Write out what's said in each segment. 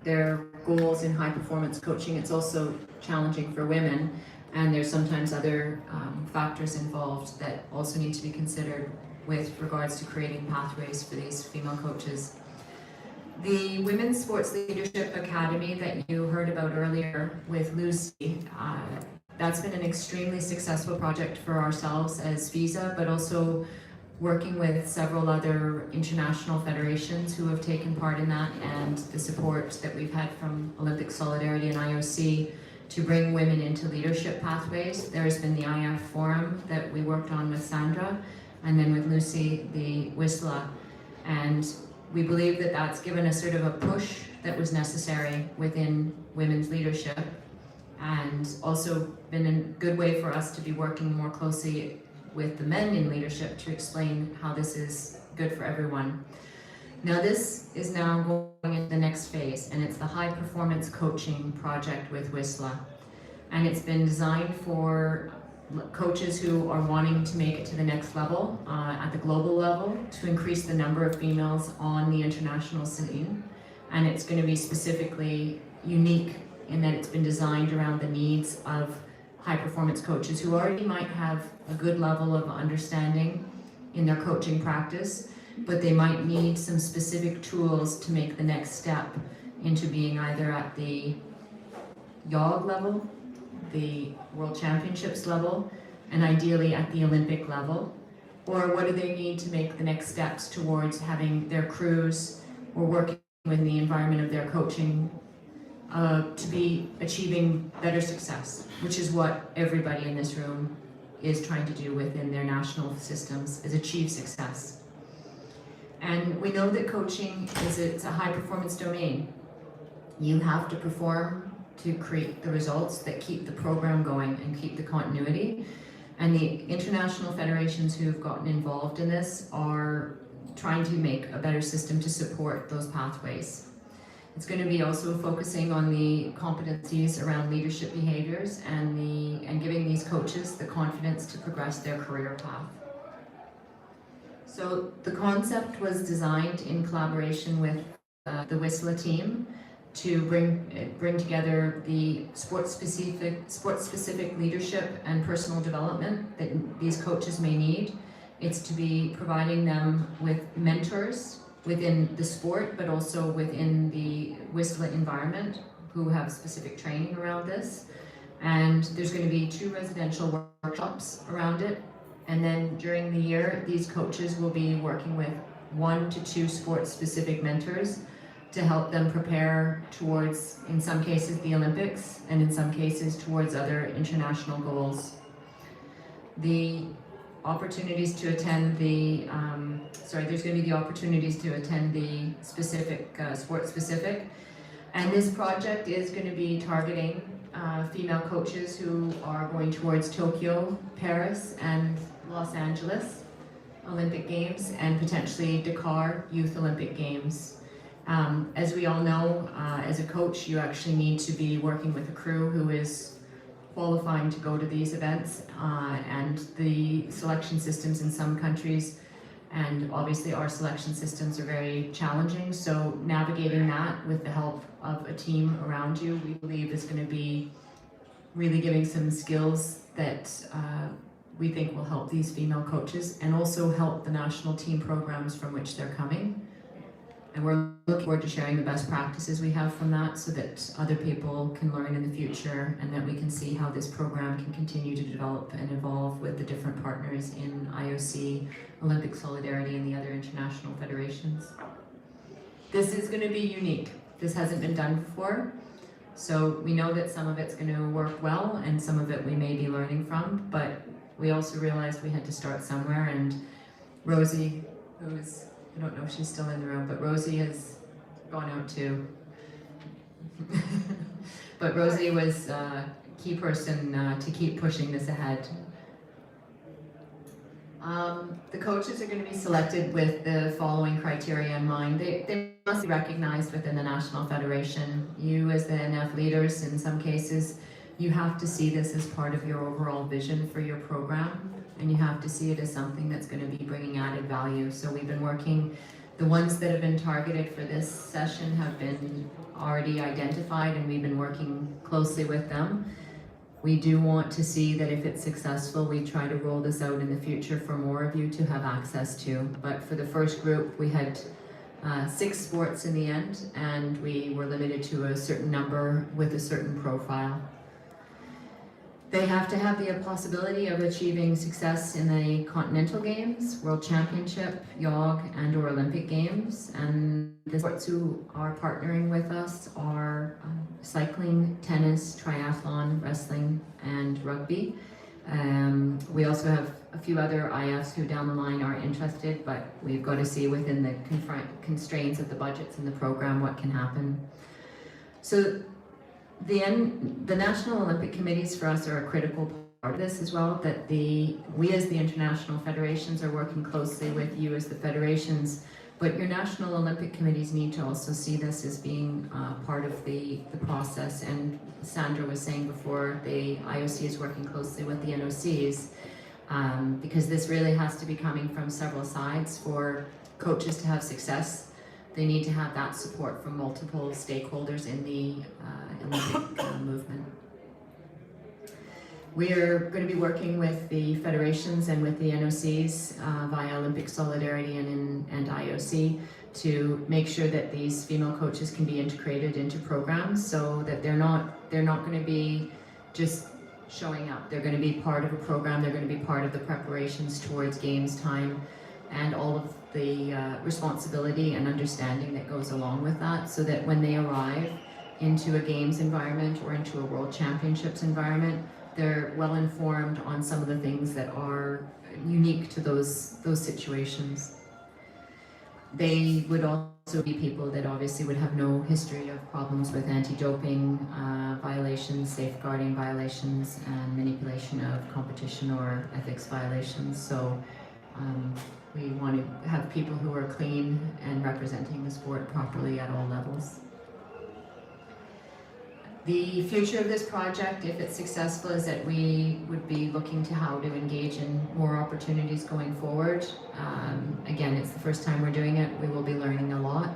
their goals in high performance coaching, it's also challenging for women, and there's sometimes other factors involved that also need to be considered with regards to creating pathways for these female coaches. The Women's Sports Leadership Academy that you heard about earlier with Lucy, that's been an extremely successful project for ourselves as Visa, but also working with several other international federations who have taken part in that, and the support that we've had from Olympic Solidarity and IOC to bring women into leadership pathways. There's been the IF Forum that we worked on with Sandra, and then with Lucy, the WSLA. And we believe that that's given a sort of a push that was necessary within women's leadership, and also been a good way for us to be working more closely with the men in leadership to explain how this is good for everyone. Now this is now going into the next phase, and it's the high performance coaching project with WSLA. And it's been designed for coaches who are wanting to make it to the next level, at the global level, to increase the number of females on the international scene. And it's going to be specifically unique in that it's been designed around the needs of high performance coaches who already might have a good level of understanding in their coaching practice, but they might need some specific tools to make the next step into being either at the YOG level, the World Championships level, and ideally at the Olympic level. Or what do they need to make the next steps towards having their crews or working in the environment of their coaching to be achieving better success, which is what everybody in this room is trying to do within their national systems, is achieve success. And we know that coaching it's a high performance domain. You have to perform to create the results that keep the program going and keep the continuity. And the international federations who have gotten involved in this are trying to make a better system to support those pathways. It's going to be also focusing on the competencies around leadership behaviors and giving these coaches the confidence to progress their career path. So the concept was designed in collaboration with the WSLA team to bring together the sport-specific leadership and personal development that these coaches may need. It's to be providing them with mentors within the sport, but also within the WSLA environment who have specific training around this. And there's going to be 2 residential workshops around it. And then during the year, these coaches will be working with 1 to 2 sport-specific mentors to help them prepare towards, in some cases, the Olympics, and in some cases towards other international goals. The opportunities to attend the, there's going to be the opportunities to attend the specific, sport-specific. And this project is going to be targeting female coaches who are going towards Tokyo, Paris, and Los Angeles Olympic Games, and potentially Dakar Youth Olympic Games. As we all know, as a coach, you actually need to be working with a crew who is qualifying to go to these events, and the selection systems in some countries, and obviously our selection systems are very challenging, so navigating that with the help of a team around you, we believe is going to be really giving some skills that we think will help these female coaches and also help the national team programs from which they're coming. And we're looking forward to sharing the best practices we have from that so that other people can learn in the future, and that we can see how this program can continue to develop and evolve with the different partners in IOC, Olympic Solidarity, and the other international federations. This is going to be unique. This hasn't been done before. So we know that some of it's going to work well and some of it we may be learning from, but we also realized we had to start somewhere, and Rosie, who's, I don't know if she's still in the room, but Rosie has gone out too. But Rosie was a key person to keep pushing this ahead. The coaches are going to be selected with the following criteria in mind. They must be recognized within the National Federation. You as the NF leaders, in some cases, you have to see this as part of your overall vision for your program, and you have to see it as something that's going to be bringing added value. So we've been working The ones that have been targeted for this session have been already identified, and we've been working closely with them. We do want to see that if it's successful, we try to roll this out in the future for more of you to have access to. But for the first group, we had 6 sports in the end, and we were limited to a certain number with a certain profile. They have to have the possibility of achieving success in the Continental Games, World Championship, YOG, and or Olympic Games. And the sports who are partnering with us are cycling, tennis, triathlon, wrestling, and rugby. We also have a few other IFs who down the line are interested, but we've got to see within the constraints of the budgets and the program what can happen. So the National Olympic Committees for us are a critical part of this as well, that we as the international federations are working closely with you as the federations, but your national Olympic committees need to also see this as being part of the process. And Sandra was saying before, the IOC is working closely with the NOCs because this really has to be coming from several sides. For coaches to have success, they need to have that support from multiple stakeholders in the Olympic movement. We're going to be working with the federations and with the NOCs via Olympic Solidarity and IOC to make sure that these female coaches can be integrated into programs, so that they're not going to be just showing up. They're going to be part of a program. They're going to be part of the preparations towards games time and all of the responsibility and understanding that goes along with that, so that when they arrive into a games environment or into a World Championships environment, they're well informed on some of the things that are unique to those situations. They would also be people that obviously would have no history of problems with anti-doping violations, safeguarding violations, and manipulation of competition or ethics violations. So we want to have people who are clean and representing the sport properly at all levels. The future of this project, if it's successful, is that we would be looking to how to engage in more opportunities going forward. Again, it's the first time we're doing it. We will be learning a lot.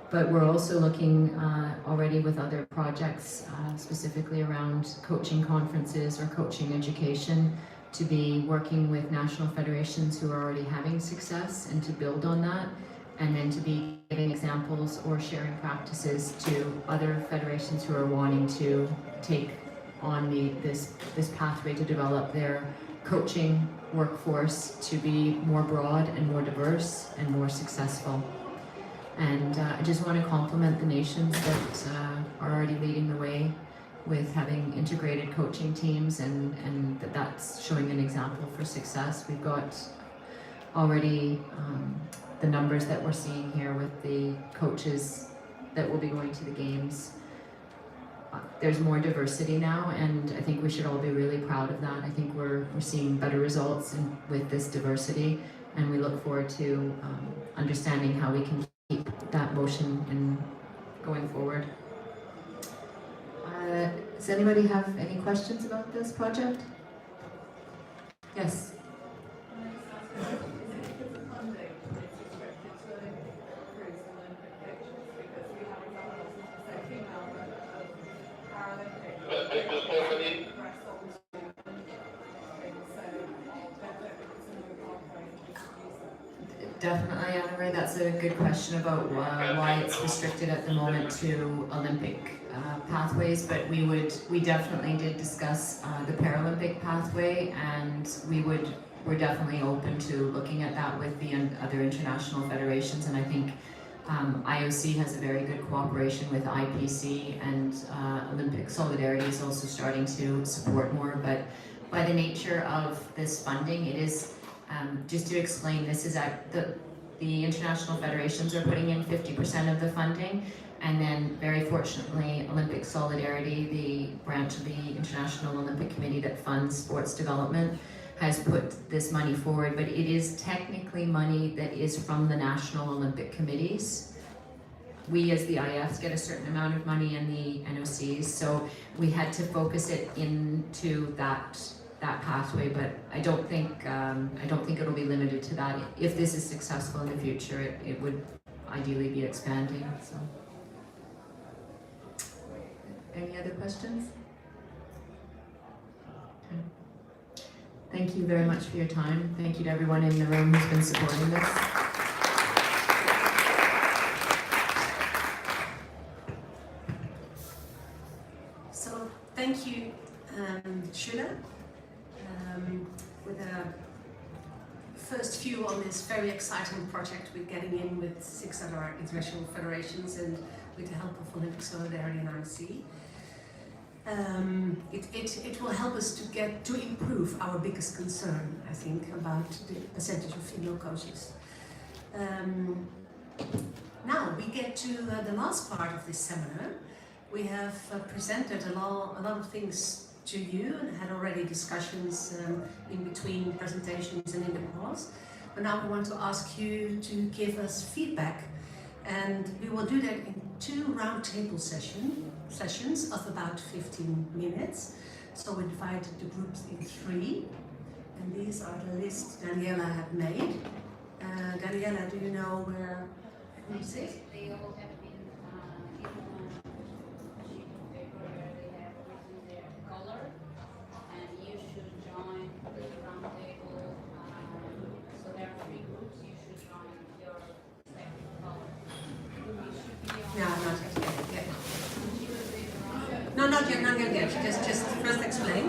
But we're also looking already with other projects, specifically around coaching conferences or coaching education, to be working with national federations who are already having success and to build on that, and then to be giving examples or sharing practices to other federations who are wanting to take on this pathway to develop their coaching workforce to be more broad and more diverse and more successful. And I just want to compliment the nations that are already leading the way with having integrated coaching teams, and that's showing an example for success. We've got already the numbers that we're seeing here with the coaches that will be going to the games. There's more diversity now, and I think we should all be really proud of that. I think we're seeing better results with this diversity, and we look forward to understanding how we can keep that motion and going forward. Does anybody have any questions about this project? Yes. Definitely, Anna-Marie, that's a good question about why it's restricted at the moment to Olympic pathways, but we definitely did discuss the Paralympic pathway, and we're definitely open to looking at that with the other international federations. And I think IOC has a very good cooperation with IPC, and Olympic Solidarity is also starting to support more. But by the nature of this funding, it is just to explain, this is at the international federations are putting in 50% of the funding, and then very fortunately Olympic Solidarity, the branch of the International Olympic Committee that funds sports development, has put this money forward, but it is technically money that is from the National Olympic Committees. We as the IFs get a certain amount of money, and the NOCs, so we had to focus it into that that pathway, but I don't think it'll be limited to that. If this is successful in the future, it would ideally be expanding. So, any other questions? Okay. Thank you very much for your time. Thank you to everyone in the room who's been supporting this. So thank you, Shula, with a first view on this very exciting project we're getting in with 6 other international federations and with the help of Olympic Solidarity and RNC. It will help us to improve our biggest concern, I think, about the percentage of female coaches. Now we get to the last part of this seminar. We have presented a lot of things to you and had already discussions in between presentations and in the pause. But now we want to ask you to give us feedback, and we will do that in 2 roundtable sessions of about 15 minutes. So we divided the groups in 3, and these are the lists Daniela had made. Daniela, do you know where you sit? They all have been given a sheet of paper where they have written their color, and you should join the round table. So there are 3 groups. You should join your respective color. You should be on. No, not yet. You should be around. No, not yet. Just first explain.